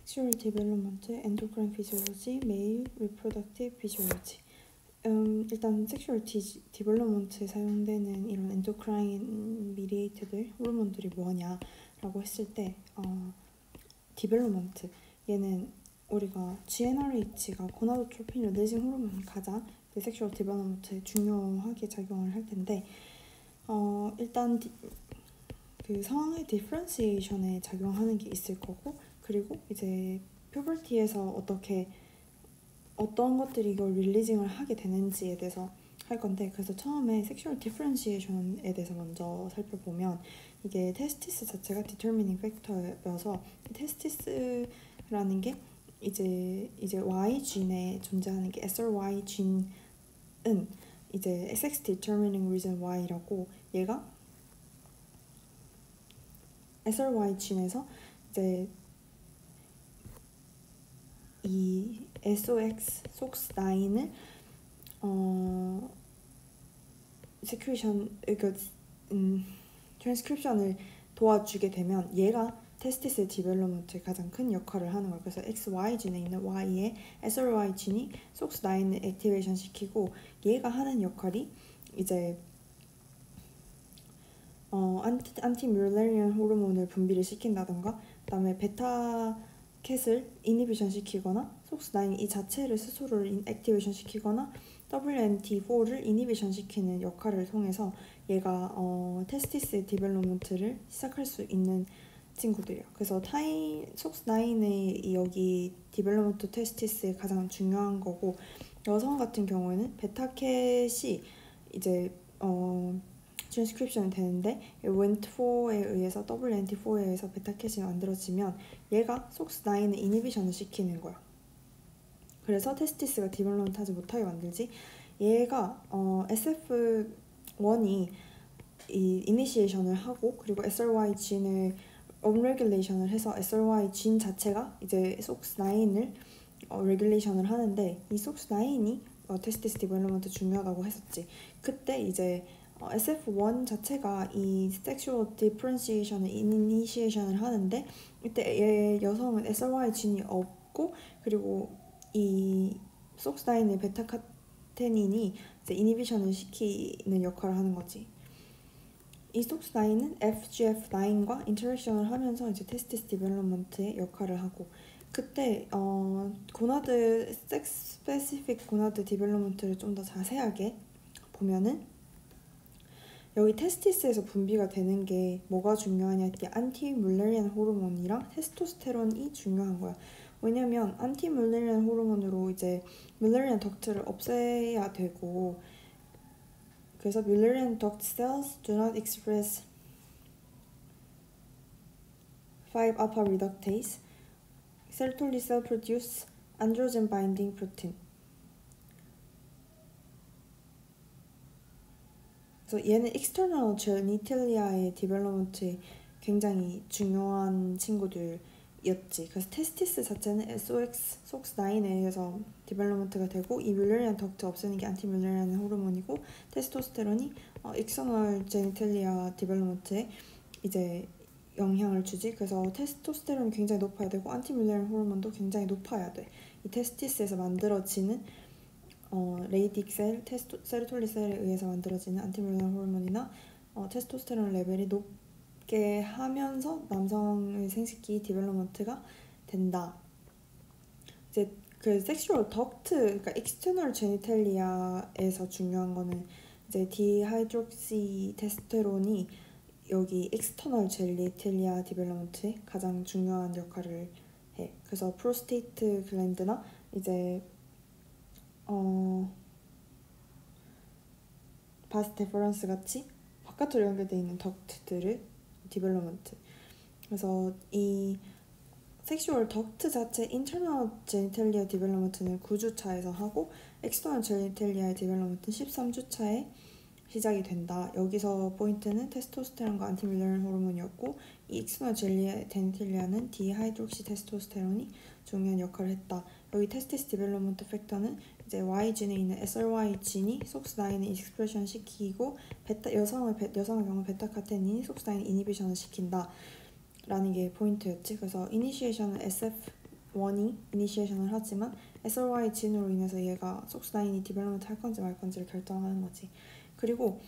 섹슈얼 디벨롭먼트, 엔도크라인 피지올로지, 메일 리프로덕티브 피지올로지. 일단 섹슈얼 디벨롭먼트에 사용되는 이런 엔도크라인 미디에이터들, 호르몬들이 뭐냐라고 했을 때 디벨롭먼트, 얘는 우리가 GnRH가 고나도트로핀 릴리징 호르몬이 가장 섹슈얼 디벨롭먼트에 중요하게 작용을 할 텐데 일단 그 상황의 디퍼런시에이션에 작용하는 게 있을 거고, 그리고 이제 퓨버티에서 어떤 것들이 이걸 릴리징을 하게 되는지에 대해서 할 건데, 그래서 처음에 섹슈얼 디퍼런시에이션에 대해서 먼저 살펴보면, 이게 테스티스 자체가 디터미닝 팩터여서 테스티스라는 게 이제 Y 진에 존재하는 게 SRY 진은 이제 XX determining reason Y라고, 얘가 SRY 진에서 이제 이 SOX9을 트랜스크립션을 도와주게 되면 얘가 테스티스 디벨롭먼트에 가장 큰 역할을 하는 거예요. 그래서 XY 진에 있는 Y의 SRY 진이 SOX9을 액티베이션 시키고, 얘가 하는 역할이 이제 안티뮬레리안 호르몬을 분비를 시킨다던가, 그다음에 베타캣을 이니비션 시키거나, SOX9 이 자체를 스스로를 액티베이션 시키거나, WNT4를 이니비션 시키는 역할을 통해서 얘가 테스티스 디벨롭먼트를 시작할 수 있는 친구들이야. 그래서 SOX9의 여기 디벨롭먼트 테스티스에 가장 중요한 거고, 여성 같은 경우에는 베타캣이 이제 트랜스크립션이 되는데, WNT4에 의해서 WNT4에 의해서 베타캣이 만들어지면 얘가 SOX9의 이니비션을 시키는 거야. 그래서 테스티스가 디벨롭먼트 하지 못하게 만들지. 얘가 SF1이 이 이니시에이션을 하고, 그리고 SRY 진을 업레귤레이션을 해서 SRY 진 자체가 이제 SOX9을 레귤레이션을 하는데, 이 SOX9이 테스티스 디벨롭먼트 중요하다고 했었지. 그때 이제 SF1 자체가 이 섹슈얼 디퍼런시에이션을 이니시에이션을 하는데, 이때 여성은 SRY 진이 없고, 그리고 이 SOX9의 베타카테닌이 이제 이니비션을 시키는 역할을 하는 거지. 이 SOX9은 FGF9과 인터랙션을 하면서 이제 테스티스 디벨롭먼트의 역할을 하고, 그때 고나드 섹스 스페시픽 고나드 디벨롭먼트를 좀 더 자세하게 보면은, 여기 테스티스에서 분비가 되는 게 뭐가 중요하냐 했더니 안티뮬레리안 호르몬이랑 테스토스테론이 중요한 거야. 왜냐면 안티뮬레리안 호르몬으로 이제 뮬레리안 덕트를 없애야 되고, 그래서 뮬레리안 duct cells do not express 5-alpha reductase. sertoli cell produce androgen binding protein. 그래서 얘는 external genitalia의 디벨롭먼트에 굉장히 중요한 친구들이었지. 그래서 테스티스 자체는 SOX9에 의해서 디벨롭먼트가 되고, 이 뮬레리안 덕트 없애는 게 안티뮬레리안 호르몬이고, 테스토스테론이 external genitalia 디벨롭먼트에 이제 영향을 주지. 그래서 테스토스테론이 굉장히 높아야 되고, 안티뮬레리안 호르몬도 굉장히 높아야 돼. 이 테스티스에서 만들어지는 레이딕 셀, 세로톨린 셀에 의해서 만들어지는 안티뮬레리안 호르몬이나 테스토스테론 레벨이 높게 하면서 남성의 생식기 디벨롭먼트가 된다. 이제 그 섹슈얼 덕트, 그러니까 익스터널 제니탈리아에서 중요한 거는 이제 디하이드록시 테스테론이 여기 익스터널 제니탈리아 디벨롭먼트에 가장 중요한 역할을 해. 그래서 프로스테이트 글랜드나 이제 바스 데퍼런스 같이 바깥으로 연결되어 있는 덕트들을 디벨롭먼트. 그래서 이 섹슈얼 덕트 자체 인터널 제니탈리아 디벨롭먼트는 9주차에서 하고, 엑스터널 제니탈리아의 디벨롭먼트는 13주차에 시작이 된다. 여기서 포인트는 테스토스테론과 안티뮬레리안 호르몬이었고, 이 익스터널 제니탈리아는 디하이드록시 테스토스테론이 중요한 역할을 했다. 여기 테스티스 디벨롭먼트 팩터는 이제 Y 진에 있는 SRY 진이 SOX9을 익스프레션 시키고, 여성의 경우 베타카테닌이 SOX9 이니비션을 시킨다 라는 게 포인트였지. 그래서 이니시에이션은 SF SOX1이 이니시에이션을 하지만 SRY 진으로 인해서 얘가 SOX9이 디벨롭먼트 할 건지 말 건지를 결정하는 거지. 그리고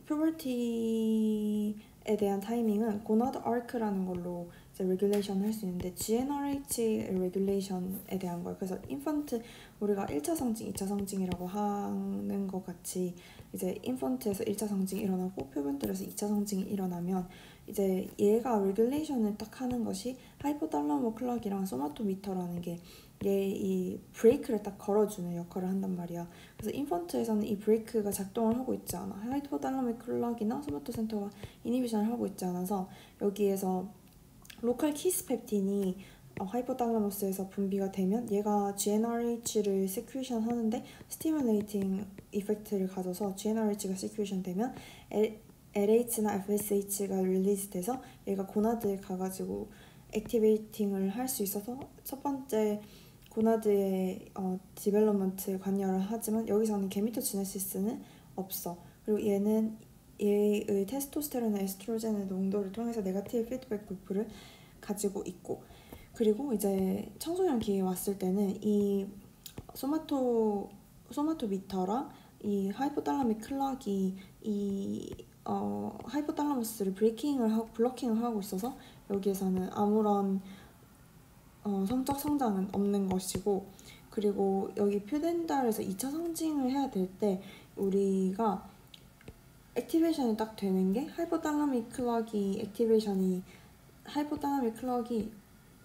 퓨버티에 대한 타이밍은 고나드 아크라는 걸로 이제 레귤레이션을 할 수 있는데 GnRH 레귤레이션에 대한 거예요. 그래서 인펀트 우리가 1차 성징, 2차 성징이라고 하는 것 같이 이제 인펀트에서 1차 성징이 일어나고 퓨버티에서 2차 성징이 일어나면 이제 얘가 레귤레이션을 딱 하는 것이 하이포달라모 클락이랑 소마토미터라는 게 얘 이 브레이크를 딱 걸어주는 역할을 한단 말이야. 그래서 인펀트에서는 이 브레이크가 작동을 하고 있지 않아. 하이포달라모 클락이나 소마토 센터가 이니비션을 하고 있지 않아서 여기에서 로컬 키스펩틴이 하이포달라모스에서 분비가 되면 얘가 GnRH를 세큐레이션 하는데 스티뮬레이팅 이펙트를 가져서 GnRH가 세큐레이션 되면 LH나 FSH가 릴리즈 돼서 얘가 고나드에 가가지고 액티베이팅을 할 수 있어서 첫 번째 고나드의 디벨롭먼트에 관여를 하지만 여기서는 게미토지네시스는 없어. 그리고 얘는 얘의 테스토스테론과 에스트로겐의 농도를 통해서 네거티브 피드백 루프를 가지고 있고 그리고 이제 청소년기에 왔을 때는 이 소마토미터랑 이 하이포달라믹 클락이 이 하이포달라머스를 블러킹을 하고 있어서 여기에서는 아무런 성적 성장은 없는 것이고 그리고 여기 퓨덴달에서 2차 성징을 해야 될 때 우리가 액티베이션이 딱 되는 게 하이포달라믹 클락이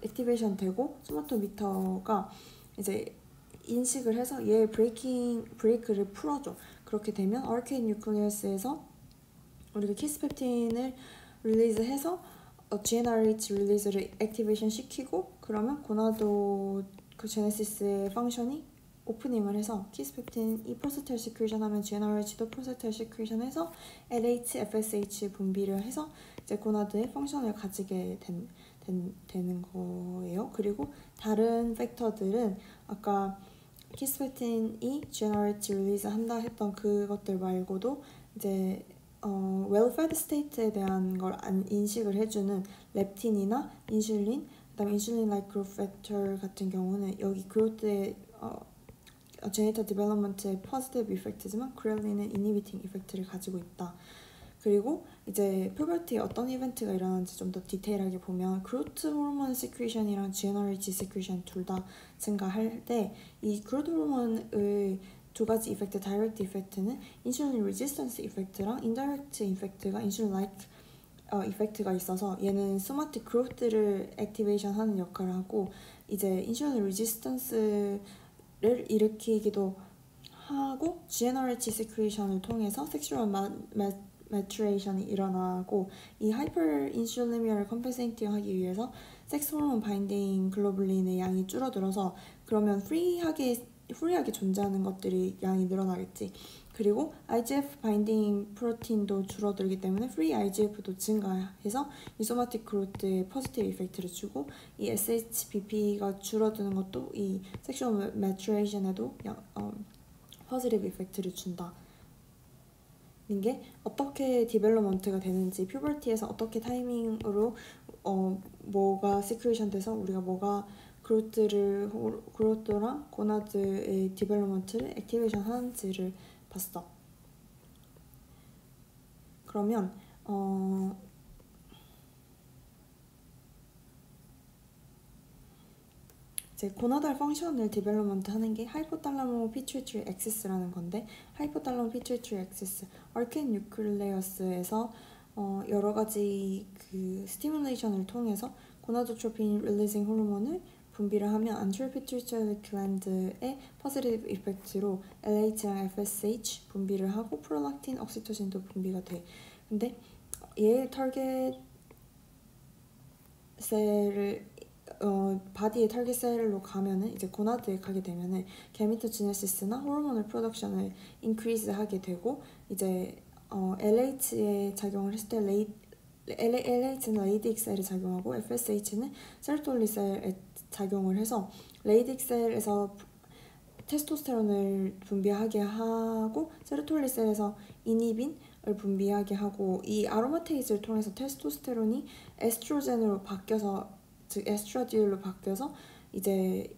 액티베이션 되고 소마토미터가 이제 인식을 해서 얘 브레이크를 풀어줘. 그렇게 되면 아르케인 뉴클리어스에서 우리가 키스펩틴을 릴리즈해서 GnRH 릴리즈를 액티베이션 시키고 그러면 고나도 그 제네시스의 펑션이 오프닝을 해서 키스펩틴이 프로스텔 시큐레이션 하면 GnRH도 프로스텔 시큐레이션 해서 LH, FSH 분비를 해서 이제 고나드의 펑션을 가지게 되는 거예요. 그리고 다른 팩터들은 아까 키스페틴이 GnRH 릴리즈 한다 했던 그것들 말고도 이제 well-fed state에 대한 걸 인식을 해주는 렙틴이나 인슐린, 그다음에 인슐린-like growth factor 같은 경우는 여기 growth의 제니털 디벨롭먼트의 포지티브 이펙트지만 그렐린은 이니비팅 이펙트를 가지고 있다. 그리고 이제 퓨버티에 어떤 이벤트가 일어나는지 좀 더 디테일하게 보면 그로트 호르몬 시크리션이랑 GnRH 시크리션 둘 다 증가할 때 이 그로트 호르몬의 두 가지 이펙트, 다이렉트 이펙트는 인슐린 레지스턴스 이펙트랑 인다이렉트 이펙트가 인슐린 라이크 이펙트가 있어서 얘는 소마틱 그로트를 액티베이션 하는 역할을 하고 이제 인슐린 레지스턴스를 일으키기도 하고 GnRH 시크리션을 통해서 섹슈얼 매추레이션이 일어나고 이 하이퍼인슐리미아를 컴pen세이팅 하기 위해서 섹스 호르몬 바인딩 글로불린의 양이 줄어들어서 그러면 프리하게 존재하는 것들이 양이 늘어나겠지. 그리고 IGF 바인딩 프로틴도 줄어들기 때문에 프리 IGF도 증가해서 이 소마틱 그로트에 포지티브 이펙트를 주고 이 SHBP가 줄어드는 것도 이 섹슈얼 매추레이션에도 포지티브 이펙트를 준다. 게 어떻게 디벨롭먼트가 되는지 퓨버티에서 어떻게 타이밍으로 뭐가 시큐레이션 돼서 우리가 뭐가 그로트랑 고나드의 디벨롭먼트를 액티베이션 하는지를 봤어. 그러면 이제 고나달 펑션을 디벨롭먼트 하는 게 하이포달라모 피튜이터리 액시스라는 건데 하이포달라모 피튜이터리 액시스 아르케인 뉴클레어스에서 여러 가지 그 스티뮬레이션을 통해서 고나도트로핀 릴리징 호르몬을 분비를 하면 안테리어 피튜이터리 글랜드의 포지티브 이펙트로 LH랑 FSH 분비를 하고 프롤락틴, 옥시토신도 분비가 돼. 근데 얘 타겟 셀을 바디의 타겟 셀로 가면은 이제 고나드에 가게 되면은 게미토지네시스나 호르몬을 프로덕션을 인크리즈 하게 되고 이제 LH에 작용을 했을 때 LH는 레이딕 셀에 작용하고 FSH는 세로톨닌 셀에 작용을 해서 레이딕 셀에서 테스토스테론을 분비하게 하고 세로톨닌 셀에서 이니빈을 분비하게 하고 이 아로마테이즈를 통해서 테스토스테론이 에스트로겐으로 바뀌어서 즉 에스트라디올로 바뀌어서 이제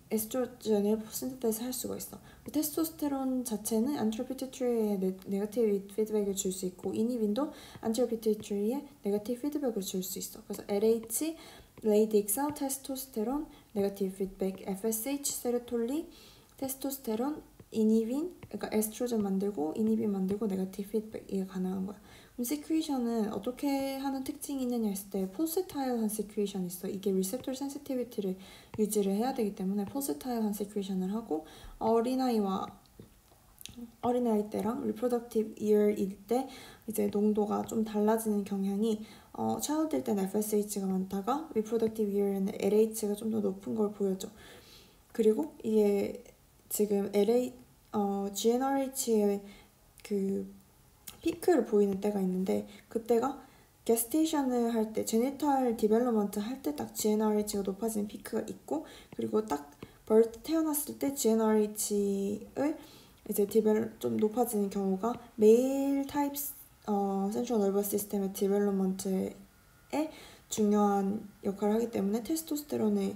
에스트로겐을 신테사이즈 할 수가 있어. 테스토스테론 자체는 안티리어 피투이트리에 네거티브 피드백을 줄 수 있고 이니빈도 안티리어 피투이트리에 네거티브 피드백을 줄 수 있어. 그래서 LH, 레이딕셀, 테스토스테론, 네거티브 피드백, FSH, 세로톨린, 테스토스테론, 이니빈, 그러니까 에스트로겐 만들고 이니빈 만들고 네거티브 피드백 이게 가능한 거야. 그럼 시큐에이션은 어떻게 하는 특징이 있느냐 했을 때 폴세타일한 시큐에이션이 있어. 이게 리셉터 센시티비티를 유지를 해야 되기 때문에 폴세타일한 시큐에이션을 하고 어린아이 때랑 리프로덕티브 이어일 때 이제 농도가 좀 달라지는 경향이 차일드일 때는 FSH가 많다가 리프로덕티브 이어에는 LH가 좀 더 높은 걸 보여줘. 그리고 이게 지금 GnRH의 그 피크를 보이는 때가 있는데 그때가 게스테이션을 할 때, 제니탈 디벨롭먼트 할 때 딱 GnRH가 높아지는 피크가 있고 그리고 딱 버트 태어났을 때 GnRH의 이제 좀 높아지는 경우가 메일 타입 센트럴 너버스 시스템의 디벨롭먼트에 중요한 역할을 하기 때문에 테스토스테론의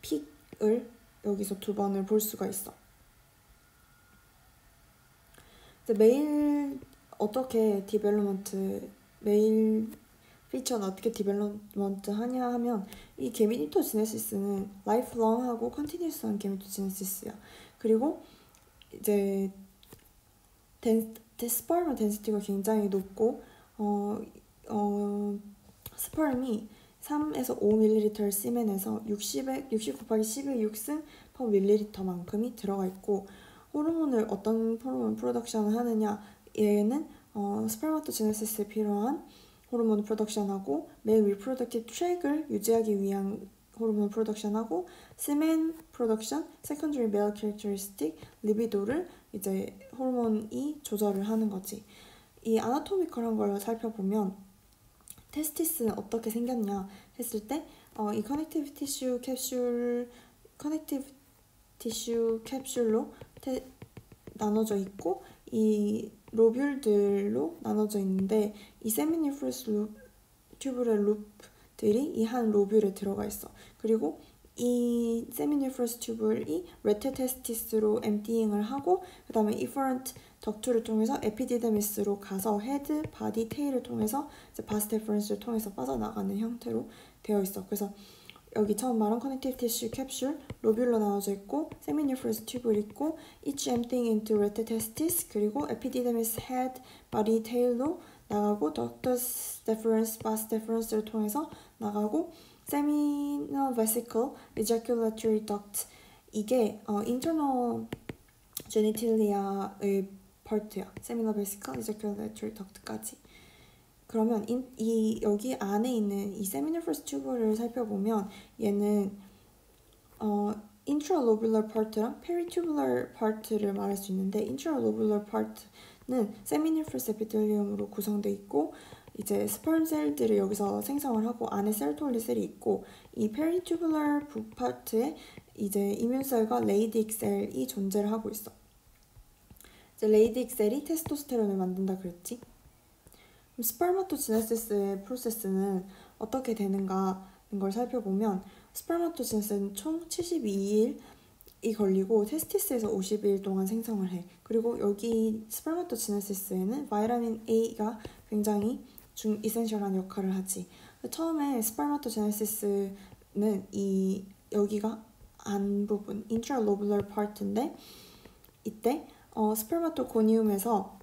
픽을 여기서 2번을 볼 수가 있어. 이제 메일 피처는 어떻게 디벨롭먼트 하냐 하면 이 게미토제네시스는 라이프롱하고 컨티뉴스한 게미토제네시스야. 그리고 이제 스퍼마 덴시티가 굉장히 높고 스퍼름이 3에서 5ml 시멘에서 60 곱하기 10의 6승 per ml만큼이 들어가 있고 어떤 호르몬 프로덕션을 하느냐 얘는 스permatogenesis에 필요한 호르몬 프로덕션하고 메일 리프로덕티브 트랙을 유지하기 위한 호르몬 프로덕션하고 세멘 프로덕션, 세컨더리 메일 캐릭터리스틱, 리비도를 이제 호르몬이 조절을 하는 거지. 이 아나토미컬한 걸 살펴보면 테스티스는 어떻게 생겼냐 했을 때 이 커넥티브 티슈 캡슐로 나눠져 있고 이 로뷸들로 나눠져 있는데 이 세미니프러스 튜브럴 룹들이 이 한 로뷸에 들어가 있어. 그리고 이 세미니프러스 튜블이 레테테스티스로 엠티잉을 하고 그 다음에 이퍼런트 덕투를 통해서 에피디데미스로 가서 헤드, 바디, 테일을 통해서 이제 바스 데퍼런스를 통해서 빠져나가는 형태로 되어 있어. 그래서 여기 처음 말한 커넥티브 티슈 캡슐 로뷸로 나눠져 있고 세미니프러스 튜브를 있고 each emptying into retetestis 그리고 epididymis head, body, tail로 나가고 ductus deferens, vas deferens를 통해서 나가고 seminal vesicle, ejaculatory duct 이게 internal genitalia의 파트야. seminal vesicle, ejaculatory duct까지. 그러면 여기 안에 있는 이 세미니퍼스 튜브를 살펴보면 얘는 intralobular part랑 peritubular part를 말할 수 있는데 intralobular part는 세미니퍼스 에피텔리움으로 구성되어 있고 이제 스퍼մ 셀들을 여기서 생성을 하고 안에 세로톨린 셀이 있고 이 peritubular part에 이제 이뮨셀과 레이딕 셀이 존재를 하고 있어. 이제 레이딕 셀이 테스토스테론을 만든다 그랬지? 스permatogenesis의 프로세스는 어떻게 되는가 걸 살펴보면 스permatogenesis는 총 72일이 걸리고 테스티스에서 50일 동안 생성을 해. 그리고 여기 스permatogenesis에는 바이타민 A가 굉장히 이센셜한 역할을 하지. 처음에 스permatogenesis는 여기가 안 부분, intralobular part인데 이때 스permatogonium에서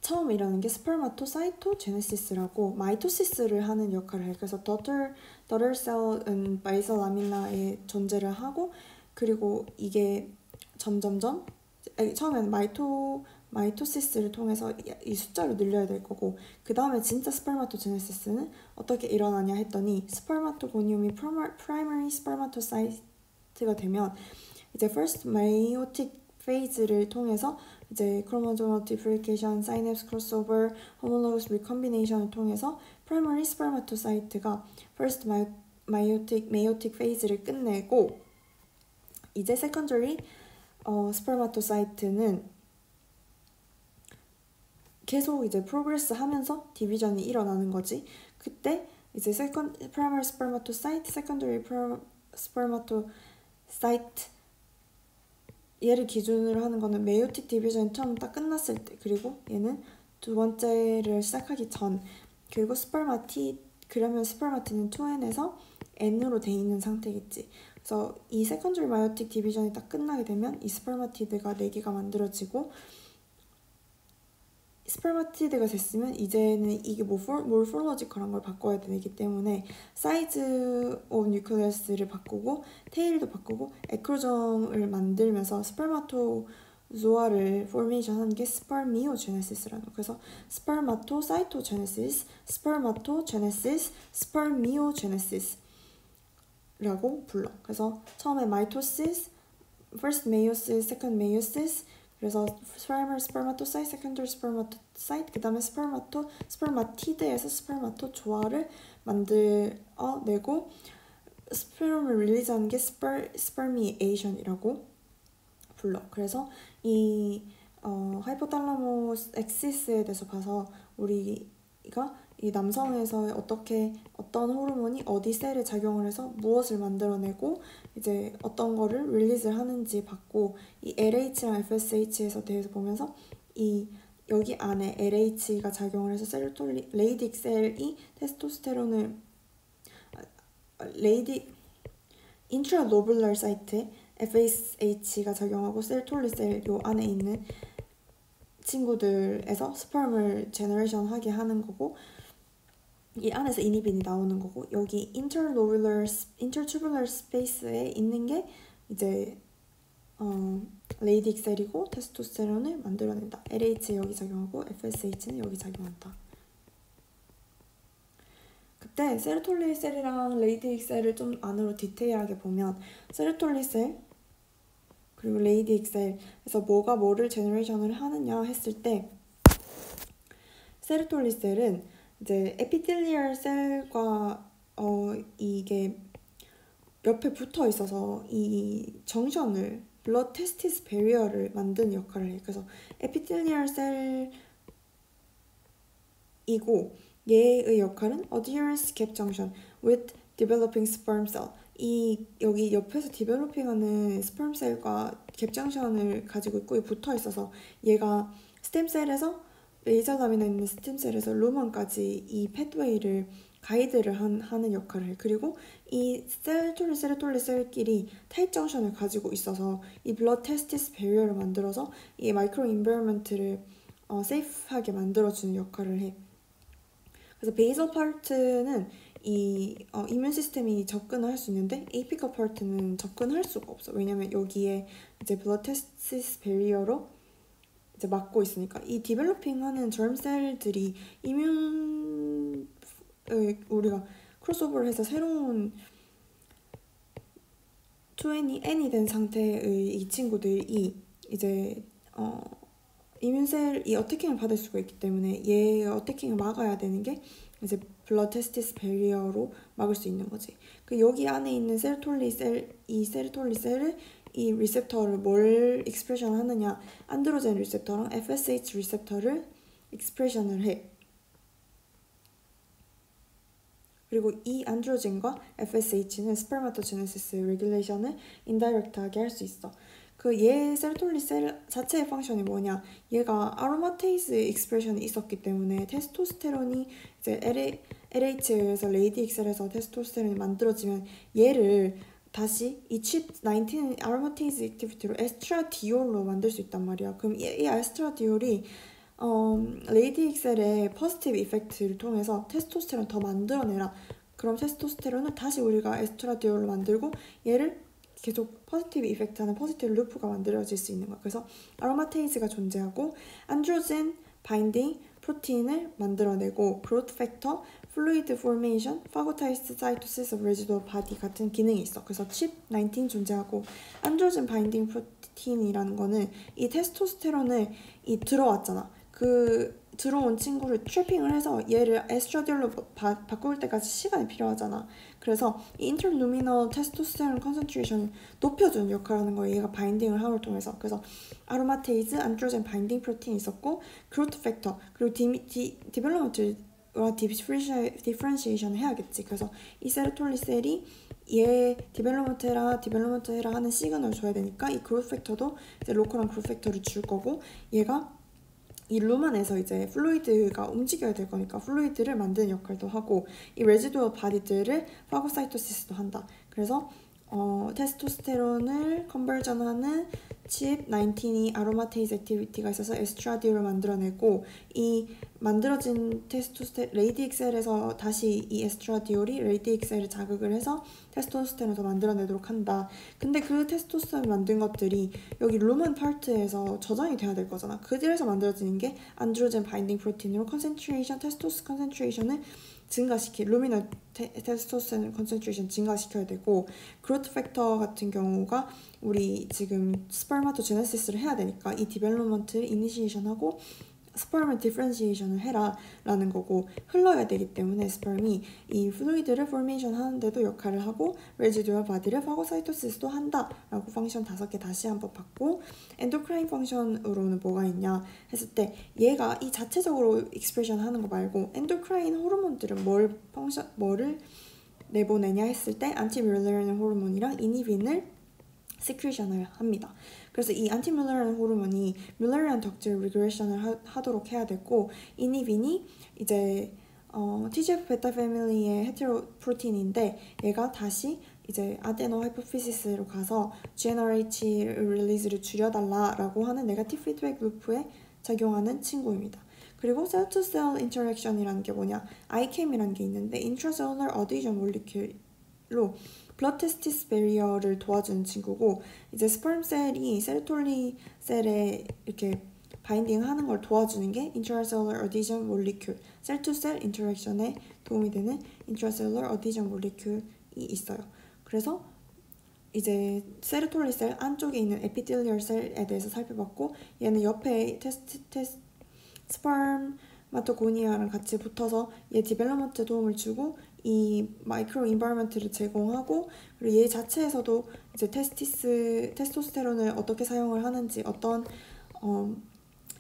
처음 일어나는 게 스permatocytogenesis라고 마이토시스를 하는 역할을 해. 그래서 daughter cell은 basal lamina에 존재를 하고 그리고 이게 점점점 처음에는 마이토시스를 통해서 이 숫자를 늘려야 될 거고 그 다음에 진짜 스permatogenesis는 어떻게 일어나냐 했더니 스permatogonium이 primary spermatocyte가 되면 이제 first meiotic phase를 통해서 이제 chromosomal duplication, synapse crossover, homologous recombination을 통해서 primary spermatocyte가 first meiotic phase를 끝내고 이제 secondary spermatocyte는 계속 이제 progress 하면서 디비전이 일어나는 거지. 그때 이제 primary spermatocyte, secondary spermatocyte 얘를 기준으로 하는 거는 메이오틱 디비전이 처음 딱 끝났을 때, 그리고 얘는 두 번째를 시작하기 전, 그리고 그러면 스permat는 2n에서 n으로 돼 있는 상태겠지. 그래서 이 secondary meiotic 디비전이 딱 끝나게 되면 이 스permatid가 4개가 만들어지고, 스permatid가 됐으면 이제는 이게 morphological한 걸 바꿔야 되기 때문에 size of nucleus를 바꾸고 테일도 바꾸고 에크로점을 만들면서 스permatozoa를 formation 하는 게 spermiogenesis라는 거. 그래서 spermatocytogenesis, spermatogenesis, spermiogenesis 라고 불러. 그래서 처음에 mitosis, first meiosis, second meiosis, 그래서 primary spermatocyte, secondary spermatocyte, 그 다음에 spermatid에서 스permato조아를 만들어내고 스페럼을 릴리즈하는 게 spermiation이라고 불러. 그래서 이 하이포탈라모스 엑시스에 대해서 봐서 우리가 이 남성에서 어떤 호르몬이 어디 셀에 작용을 해서 무엇을 만들어내고 이제 어떤 거를 릴리즈를 하는지 봤고, 이 LH랑 FSH에서 대해서 보면서 이 여기 안에 LH가 작용을 해서 레이딕 셀이 테스토스테론을 인트라로블러 사이트에 FSH가 작용하고 세로톨린 셀 요 안에 있는 친구들에서 스퍼럼을 제너레이션 하게 하는 거고, 이 안에서 이니빈이 나오는 거고, 여기 intertubular 스페이스에 있는 게 이제 레이딕 셀이고 테스토스테론을 만들어낸다. LH 여기 작용하고 FSH는 여기 작용한다. 그때 세로톨린 셀이랑 레이딕 셀을 좀 안으로 디테일하게 보면 세로톨린 셀 그리고 레이딕 셀에서 뭐가 뭐를 제너레이션을 하느냐 했을 때, 세로톨린 셀은 이제 에피텔리얼 셀과 이게 옆에 붙어 있어서 이 정션을 블러드 테스티스 베리어를 만드는 역할을 해. 그래서 에피텔리얼 셀이고 얘의 역할은 adherence gap junction with developing sperm cell. 여기 옆에서 디벨로핑하는 스perm 셀과 갭 정션을 가지고 있고 붙어 있어서 얘가 스템셀에서 레이저라미나 있는 스템셀에서 루먼까지 이 패드웨이를 가이드를 하는 역할을 해. 그리고 이 세로톨린 셀끼리 타입 정션을 가지고 있어서 이 블러드 테스티스 베리어를 만들어서 이 마이크로 인베어먼트를 세이프하게 만들어주는 역할을 해. 그래서 베이설 파트는 이 이뮨 시스템이 접근을 할 수 있는데 에이피컬 파트는 접근할 수가 없어. 왜냐면 여기에 이제 블러드 테스티스 베리어로 이제 막고 있으니까. 이 디벨로핑하는 germ셀들이 우리가 크로스오버를 해서 새로운 2N이 된 상태의 이 친구들이 이제 이뮨셀이 어태킹을 받을 수가 있기 때문에 얘의 어태킹을 막아야 되는 게 이제 블러드 테스티스 베리어로 막을 수 있는 거지. 그 여기 안에 있는 세로톨린 셀을 이 리셉터를 뭘 익스프레션 하느냐, 안드로젠 리셉터랑 FSH 리셉터를 익스프레션을 해. 그리고 이 안드로젠과 FSH는 스permatogenesis 레귤레이션을 인다이렉트하게 할 수 있어. 얘 세로톨린 셀 자체의 펑션이 뭐냐, 얘가 아로마테이스 익스프레션이 있었기 때문에 테스토스테론이 이제 LH에서 레이딕 셀에서 테스토스테론이 만들어지면 얘를 다시 이 CYP19 아로마테이스 액티비티로 에스트라디올로 만들 수 있단 말이야. 그럼 이 에스트라디올이 레이딕 셀의 포지티브 이펙트를 통해서 테스토스테론 더 만들어내라. 그럼 테스토스테론은 다시 우리가 에스트라디올로 만들고 얘를 계속 포지티브 이펙트하는 포지티브 루프가 만들어질 수 있는 거야. 그래서 아로마테이즈가 존재하고 안드로젠 바인딩 프로틴을 만들어내고 그로트 팩터, 플루이드 포메이션, 파고타이스트 사이토시스 오브 레지두얼 바디 같은 기능이 있어. 그래서 CYP19 존재하고 안드로젠 바인딩 프로틴이라는 거는 이 테스토스테론을 들어왔잖아. 들어온 친구를 트래핑을 해서 얘를 에스트라디올로 바꿀 때까지 시간이 필요하잖아. 그래서 이 인터루미널 테스토스테론 컨센트레이션을 높여주는 역할을 하는 거예요. 얘가 바인딩을 함을 통해서. 그래서 아로마테이즈, 안드로젠 바인딩 프로틴이 있었고 그로트 팩터, 그리고 디벨로먼트 디퍼런시에이션을 해야겠지. 그래서 이 세로톨닌 셀이 얘 디벨롭먼트 해라 하는 시그널을 줘야 되니까 이 그로스 팩터도 이제 로컬한 그로스 팩터를 줄 거고, 얘가 이 루멘에서 이제 플루이드가 움직여야 될 거니까 플루이드를 만드는 역할도 하고, 이 레지두얼 바디들을 파고사이토시스도 한다. 그래서 테스토스테론을 컨버전하는 칩 19이 아로마테이즈 액티비티가 있어서 에스트라디올을 만들어내고, 이 만들어진 레이디엑셀에서 다시 이 에스트라디올이 레이디엑셀을 자극을 해서 테스토스테론을 더 만들어내도록 한다. 근데 그 테스토스테론 만든 것들이 여기 루멘 파트에서 저장이 돼야 될 거잖아. 그들에서 만들어지는 게 안드로젠 바인딩 프로틴으로 테스토스 컨센트레이션을 루미널 테스토스테론 컨센트레이션 증가시켜야 되고, 그로트 팩터 같은 경우가 우리 지금 스permatogenesis를 해야 되니까 이 디벨롭먼트를 이니시에이션하고 스perm을 디퍼런시에이션을 해라 라는 거고, 흘러야 되기 때문에 스perm이 이 플루이드를 포메이션 하는데도 역할을 하고 레지듀얼 바디를 파고사이토시스도 한다 라고 펑션 5개 다시 한번 봤고, 엔도크라인 펑션으로는 뭐가 있냐 했을 때, 얘가 이 자체적으로 익스프레션 하는 거 말고 엔도크라인 호르몬들은 뭐를 내보내냐 했을 때 안티뮬레린 호르몬이랑 이니빈을 시크리션을 합니다. 그래서 이 안티뮬레린 호르몬이 뮬레리안 덕질 리그레션을 하도록 해야 되고, 이니빈이 이제 TGF 베타 패밀리의 헤테로 프로틴인데, 얘가 다시 이제 아데노 하이포피시스로 가서 GnRH 릴리즈를 줄여달라라고 하는 네거티브 피드백 루프에 작용하는 친구입니다. 그리고 셀 투 셀 인터랙션이라는 게 뭐냐, ICAM이라는 게 있는데 인트라셀룰러 어디전 몰리큘로 블러드 테스티스 베리어를 도와주는 친구고, 이제 스perm 셀이 세로톨닌 셀에 이렇게 바인딩 하는 걸 도와주는 게 intracellular adhesion molecule, 셀 투 셀 인터랙션에 도움이 되는 intracellular adhesion molecule이 있어요. 그래서 이제 세로톨닌 셀 안쪽에 있는 에피텔리얼 셀에 대해서 살펴봤고, 얘는 옆에 스permatogo니아랑 같이 붙어서 얘 디벨롭먼트 도움을 주고 이 마이크로 인바이런먼트를 제공하고, 그리고 얘 자체에서도 이제 테스토스테론을 어떻게 사용을 하는지, 어떤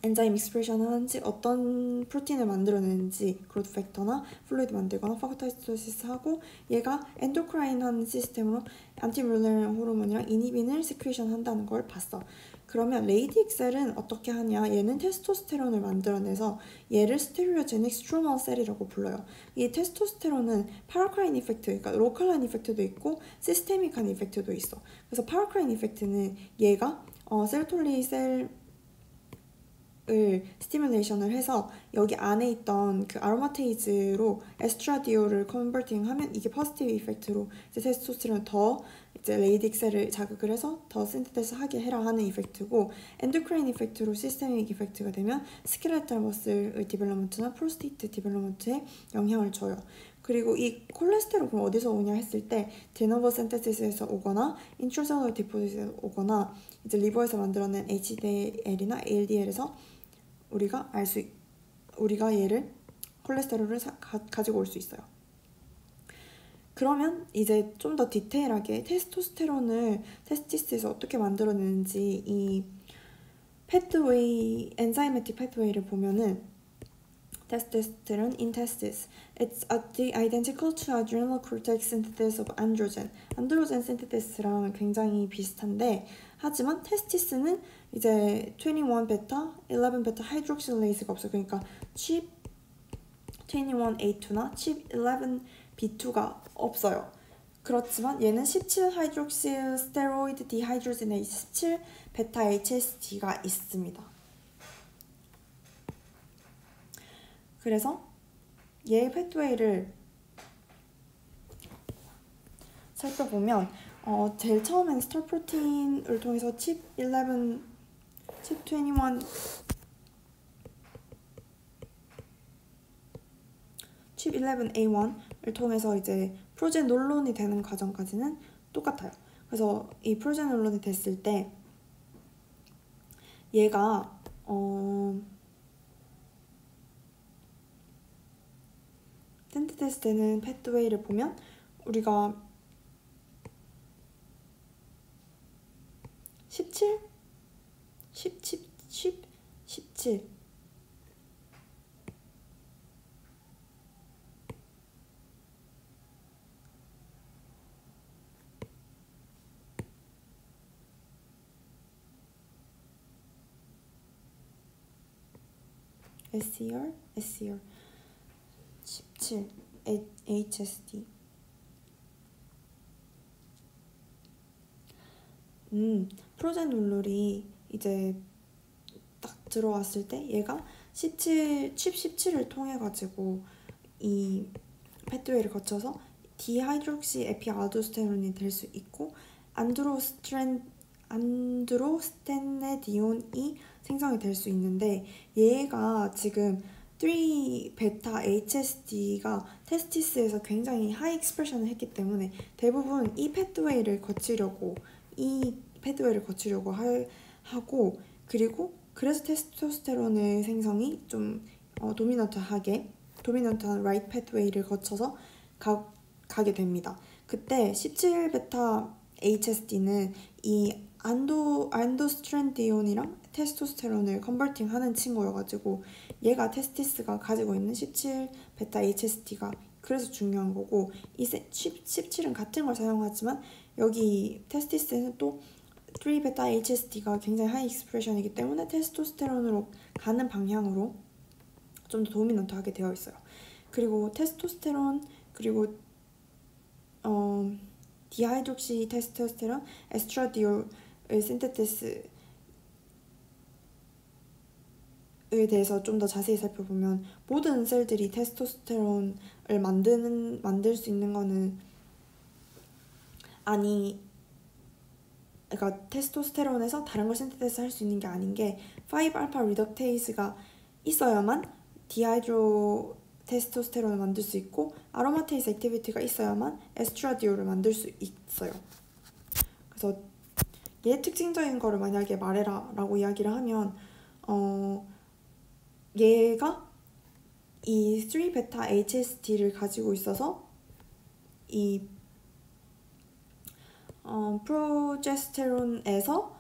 엔자임 익스프레션 하는지, 어떤 프로틴을 만들어내는지, 그로드 팩터나 플루이드 만들거나 파고타이토시스 하고, 얘가 엔도크라인 하는 시스템으로 안티뮬레린 호르몬이랑 이니빈을 시크리션 한다는 걸 봤어. 그러면 레이디엑셀은 어떻게 하냐, 얘는 테스토스테론을 만들어내서 얘를 스테리오제닉 스트로멀 셀이라고 불러요. 이 테스토스테론은 파라크라인 이펙트, 그러니까 로컬한 이펙트도 있고 시스테믹한 이펙트도 있어. 그래서 파라크라인 이펙트는 얘가 세로톨닌 셀을 스티뮬레이션을 해서 여기 안에 있던 그 아로마테이즈로 에스트라디올을 컨버팅하면 이게 포지티브 이펙트로 이제 테스토스테론을 더 이제 레이딕셀을 자극을 해서 더 신테시스 하게 해라 하는 이펙트고, 엔도크라인 이펙트로 시스테믹 이펙트가 되면 스켈레탈 머슬의 디벨롭먼트나 프로스테이트 디벨롭먼트에 영향을 줘요. 그리고 이 콜레스테롤 그럼 어디서 오냐 했을 때 데너버 센테시스에서 오거나 인트라셀룰러 디포지트에서 오거나 이제 리버에서 만들어낸 HDL이나 ALDL에서 우리가 얘를 콜레스테롤을 가지고 올 수 있어요. 그러면 이제 좀 더 디테일하게 테스토스테론을 테스티스에서 어떻게 만들어내는지 이 패스웨이, 엔자이매틱 패스웨이를 보면은 testosterone in testis. It's identical to adrenal cortex synthesis of androgen. 안드로젠 신테시스랑 굉장히 비슷한데, 하지만 테스티스는 이제 21베타, 11베타 하이드록실레이스가 없어요. 그러니까 칩 21A2나 칩 11B2가 없어요. 그렇지만 얘는 17 하이드록실 스테로이드 디하이드로지네이스 17 베타 HSD가 있습니다. 그래서 얘의 패스웨이를 살펴보면 제일 처음에는 스타 프로틴을 통해서 칩 21A1을 통해서 이제 프로제놀론이 되는 과정까지는 똑같아요. 그래서 이 프로제놀론이 됐을 때 얘가 센테테스 되는 패스웨이를 보면 우리가 17 17 SER 17 HSD. 프로제놀롤이 이제 딱 들어왔을 때 얘가 칩 17을 통해 가지고 이 패트웨이를 거쳐서 디하이드록시 에피알도스테론이 될 수 있고 안드로스테네디온이 생성이 될 수 있는데 얘가 지금 3베타 HSD가 테스티스에서 굉장히 하이 익스프레션을 했기 때문에 대부분 이 패트웨이를 거치려고 하고 그리고 그래서 테스토스테론의 생성이 좀 도미넌트한 라이트 패트웨이를 거쳐서 가게 됩니다. 그때 17베타 HSD는 이 안도스트렌디온이랑 테스토스테론을 컨버팅하는 친구여가지고 얘가 테스티스가 가지고 있는 17베타 HSD가 그래서 중요한 거고 이 17은 같은 걸 사용하지만 여기 테스티스에는 또 3베타 HSD가 굉장히 하이 익스프레션이기 때문에 테스토스테론으로 가는 방향으로 좀 더 도미넌트하게 되어 있어요. 그리고 테스토스테론 그리고 디하이드록시 테스토스테론, 에스트라디올의 신테시스에 대해서 좀 더 자세히 살펴보면 모든 셀들이 테스토스테론을 만들 수 있는 거는 그러니까 테스토스테론에서 다른 걸 신테시스 할 수 있는 게 아닌 게 5알파 리덕테이스가 있어야만 디하이드로 테스토스테론을 만들 수 있고 아로마테이스 액티비티가 있어야만 에스트라디올을 만들 수 있어요. 그래서 얘 특징적인 거를 만약에 말해라 라고 이야기를 하면 얘가 이 3베타 HSD를 가지고 있어서 이 프로제스테론에서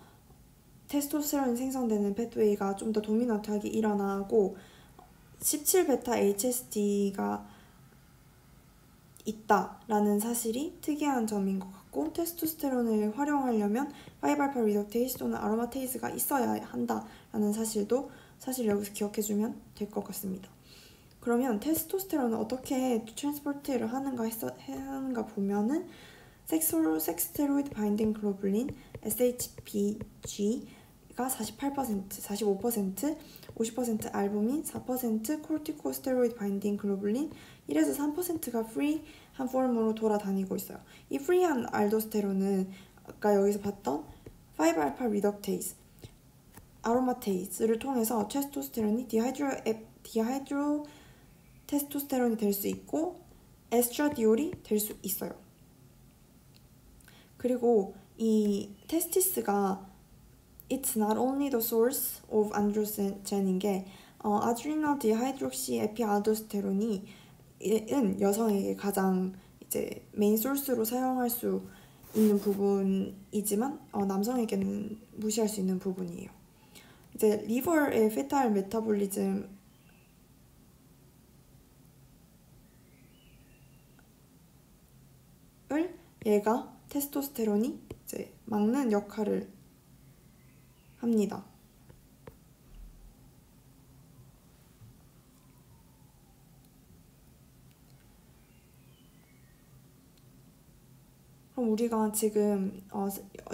테스토스테론이 생성되는 패트웨이가 좀 더 도미넌트하게 일어나고 17베타 HSD가 있다라는 사실이 특이한 점인 것 같고 테스토스테론을 활용하려면 5알파 리덕테이스 또는 아로마테이스가 있어야 한다라는 사실도 사실 여기서 기억해주면 될 것 같습니다. 그러면 테스토스테론을 어떻게 트랜스포트를 하는가 보면은 섹스테로이드 바인딩 글로불린 SHBG가 48%, 45%, 50% 알부민, 4% 코르티코스테로이드 바인딩 글로불린 1에서 3%가 프리한 폼으로 돌아다니고 있어요. 이 프리한 알도스테론은 아까 여기서 봤던 5알파 리덕테이스, 아로마테이스를 통해서 테스토스테론이 디하이드로 테스토스테론이 될 수 있고 에스트라디올이 될 수 있어요. 그리고 이 테스티스가 It's not only the source of androgen인 게 아드리날 디하이드록시 에피알도스테론이 여성에게 가장 이제 메인 소스로 사용할 수 있는 부분이지만 남성에게는 무시할 수 있는 부분이에요. 이제 리버의 페탈 메타볼리즘을 얘가 테스토스테론이 이제 막는 역할을 합니다. 그럼 우리가 지금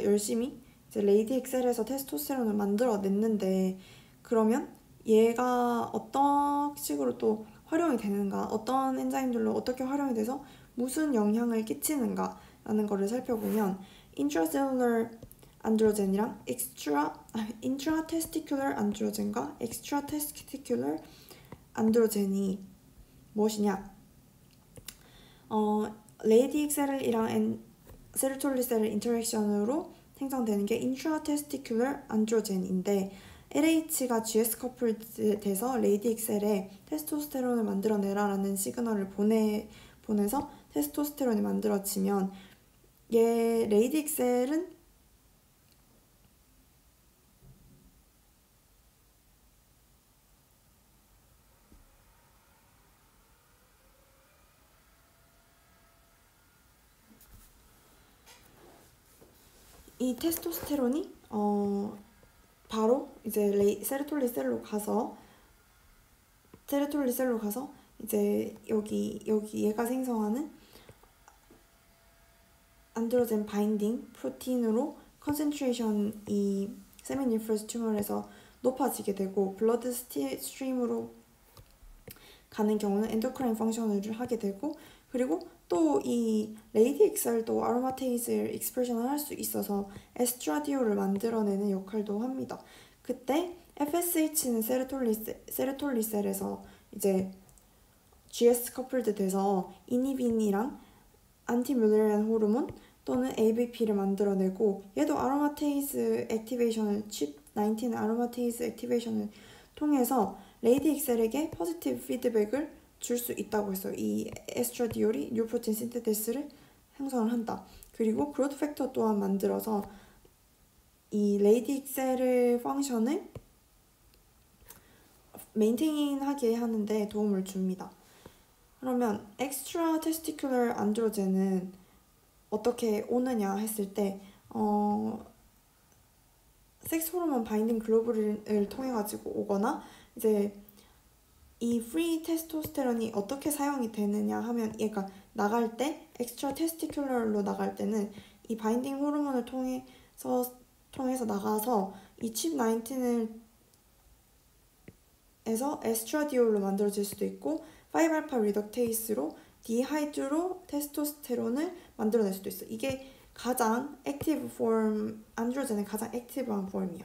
열심히 이제 레이디 엑셀에서 테스토스테론을 만들어냈는데 그러면 얘가 어떤 식으로 또 활용이 되는가, 어떤 엔자임들로 어떻게 활용이 돼서 무슨 영향을 끼치는가 라는 거를 살펴보면 intracellular 안드로젠이랑 intraTesticular 안드로젠과 extraTesticular 안드로젠이 무엇이냐? 레이디엑셀이랑 세로톨리셀 인터랙션으로 생성되는 게 intraTesticular 안드로젠인데 LH가 GS 커플 돼서 레이디엑셀에 테스토스테론을 만들어내라 라는 시그널을 보내서 테스토스테론이 만들어지면 얘 레이디엑셀은 이 테스토스테론이 바로 이제 세로톨린 셀로 가서 테르톨리 셀로 가서 이제 여기 얘가 생성하는 안드로젠 바인딩 프로틴으로 컨센트레이션이 세미니퍼스 튜머에서 높아지게 되고 블러드 스트림으로 가는 경우는 엔도크라인 펑션을 하게 되고 그리고 또 이 레이디엑셀도 아로마테이즈 익스프레션을 할 수 있어서 에스트라디올을 만들어내는 역할도 합니다. 그때 FSH는 세로톨리셀에서 이제 GS 커플드 돼서 이니빈이랑 안티뮬레리안 호르몬 또는 ABP를 만들어내고 얘도 아로마테이즈 액티베이션을 CYP19 아로마테이즈 액티베이션을 통해서 레이디엑셀에게 포지티브 피드백을 줄 수 있다고 했어요. 이 에스트라디올이 뉴프로틴 신테시스를 형성을 한다. 그리고 그로트 팩터 또한 만들어서 이 레이디엑셀의 펑션을 메인테인하게 하는데 도움을 줍니다. 그러면 엑스트라 테스티큘러 안드로젠은 어떻게 오느냐 했을 때 섹스 호르몬 바인딩 글로불을 통해 가지고 오거나 이제 이 프리 테스토스테론이 어떻게 사용이 되느냐 하면 얘가 나갈 때 엑스트라 테스티큘러로 나갈 때는 이 바인딩 호르몬을 통해서 나가서 이 CYP19을 에서 에스트라디올로 만들어질 수도 있고 5알파 리덕테이스로 디하이드로 테스토스테론을 만들어낼 수도 있어. 이게 가장 액티브 폼, 안드로젠의 가장 액티브한 폼이야.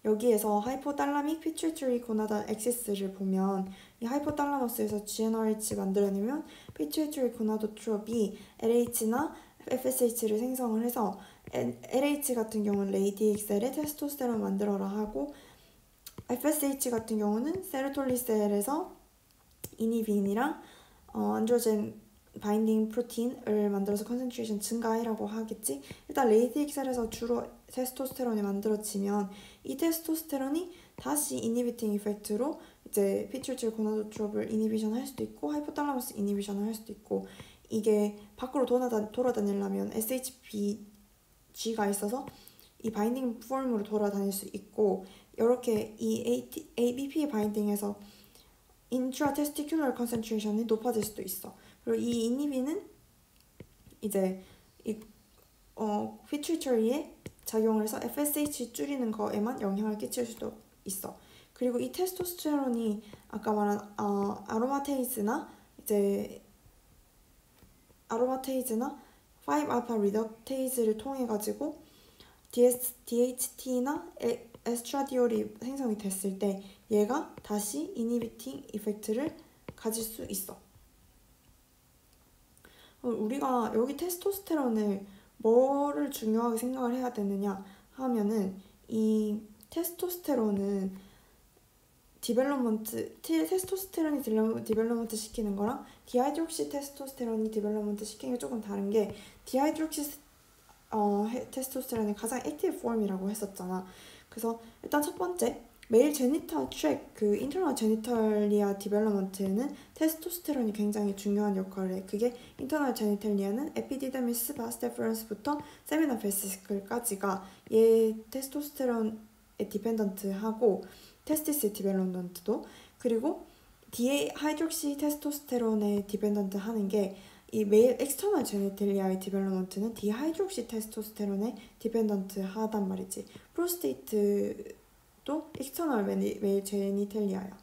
여기에서 하이포달라믹 피튜이터리 고나달 엑시스를 보면 이 하이포달라머스에서 GnRH 만들어내면 피튜이터리 고나도트롭이 LH나 FSH를 생성을 해서 LH 같은 경우는 레이디엑셀에 테스토스테론 만들어라 하고 FSH 같은 경우는 세로톨리셀에서 이니빈이랑 안드로젠 바인딩 프로틴을 만들어서 컨센트레이션 증가해라고 하겠지. 일단 레이디엑셀에서 주로 테스토스테론이 만들어지면 이 테스토스테론이 다시 이니비팅 이펙트로 이제 피튜이터리 고나도트롭을 이니비션 할 수도 있고 하이포탈라머스 이니비션을 할 수도 있고 이게 밖으로 돌아다니려면 SHBG가 있어서 이 바인딩 폼으로 돌아다닐 수 있고 이렇게 이 ABP 바인딩에서 인트라테스티큘러 컨센트레이션이 높아질 수도 있어. 그리고 이 이니비는 이제 이 피튜이터리에 작용을 해서 FSH 줄이는 거에만 영향을 끼칠 수도 있어. 그리고 이 테스토스테론이 아까 말한 아로마테이즈나 5알파 리덕테이즈를 통해 가지고 DHT나 에스트라디올이 생성이 됐을 때 얘가 다시 이니비팅 이펙트를 가질 수 있어. 우리가 여기 테스토스테론을 뭐를 중요하게 생각을 해야 되느냐 하면은 이 테스토스테론은 테스토스테론이 디벨롭먼트 시키는 거랑 디하이드록시 테스토스테론이 디벨롭먼트 시키는 게 조금 다른 게 디하이드록시 테스토스테론이 가장 액티브 폼이라고 했었잖아. 그래서 일단 첫 번째 메일 제니탈 트랙 그 인터널 제니탈리아 디벨롭먼트는 테스토스테론이 굉장히 중요한 역할을 해. 그게 인터널 제니탈리아는 에피디데미스 바스 데퍼런스부터 세미나 베시클까지가 얘 테스토스테론에 디펜던트하고 테스티스 디벨롭먼트도 그리고 디하이드록시 테스토스테론에 디펜던트 하는 게 이 메일 엑스터널 제니탈리아의 디벨롭먼트는 디하이드록시 테스토스테론에 디펜던트 하단 말이지. 프로스테이트도 엑스터널 메일 제니탈리아야.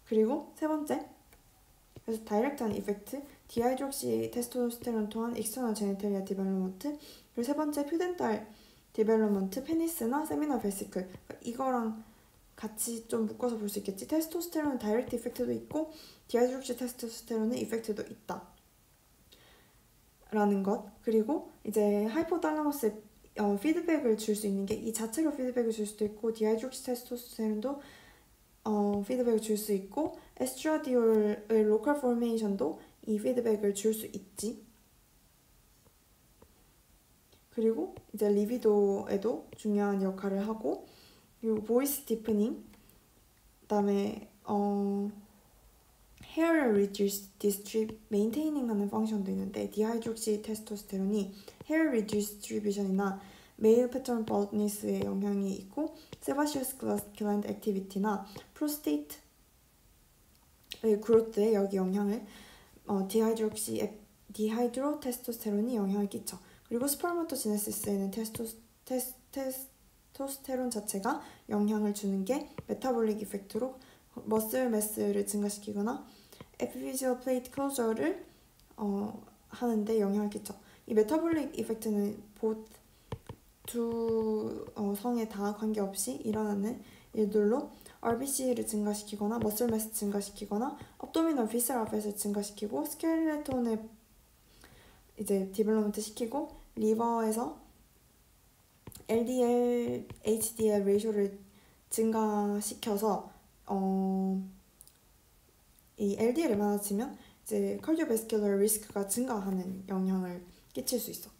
그리고 세 번째, 그래서 다이렉트한 이펙트, 디하이드록시 테스토스테론 또한 엑스터널 제니탈리아 디벨롭먼트. 그리고 세 번째, 퓨덴탈 디벨롭먼트, 페니스나 세미나 베시클. 이거랑 같이 좀 묶어서 볼 수 있겠지. 테스토스테론은 다이렉트 이펙트도 있고 디하이드록시 테스토스테론은 이펙트도 있다 라는 것. 그리고 이제 하이포탈라머스에 피드백을 줄 수 있는 게 이 자체로 피드백을 줄 수도 있고 디하이드록시 테스토스테론도 피드백을 줄 수 있고 에스트라디올의 로컬 포메이션도 이 피드백을 줄 수 있지. 그리고 이제 리비도에도 중요한 역할을 하고 그리고 보이스 디프닝 그다음에 헤어를 reduce distrib 메인테이닝 하는 펑션도 있는데 디하이드록시 테스토스테론이 헤어 reduce distribution이나 메일 패턴 버니스에 영향이 있고 세바시우스 글랜드 액티비티나 프로스테이트 그로트에 여기 영향을 디하이드로 테스토스테론이 영향을 끼쳐. 그리고 스퍼마토지네시스에는 테스토스테론 자체가 영향을 주는 게 메타볼릭 이펙트로 머슬 매스를 증가시키거나 에피피지얼 플레이트 클로저를 하는데 영향을 끼쳐. 이 메타볼릭 이펙트는 두 성에 다 관계없이 일어나는 일들로 RBC를 증가시키거나 머슬 매스 증가시키거나 업도미널 비세럴 팻을 증가시키고 스켈레톤을 이제 디벨롭먼트 시키고 리버에서 LDL, HDL 레이쇼를 증가시켜서 이 LDL이 많아지면 이제 카디오베스큘러 리스크가 증가하는 영향을 끼칠 수 있어.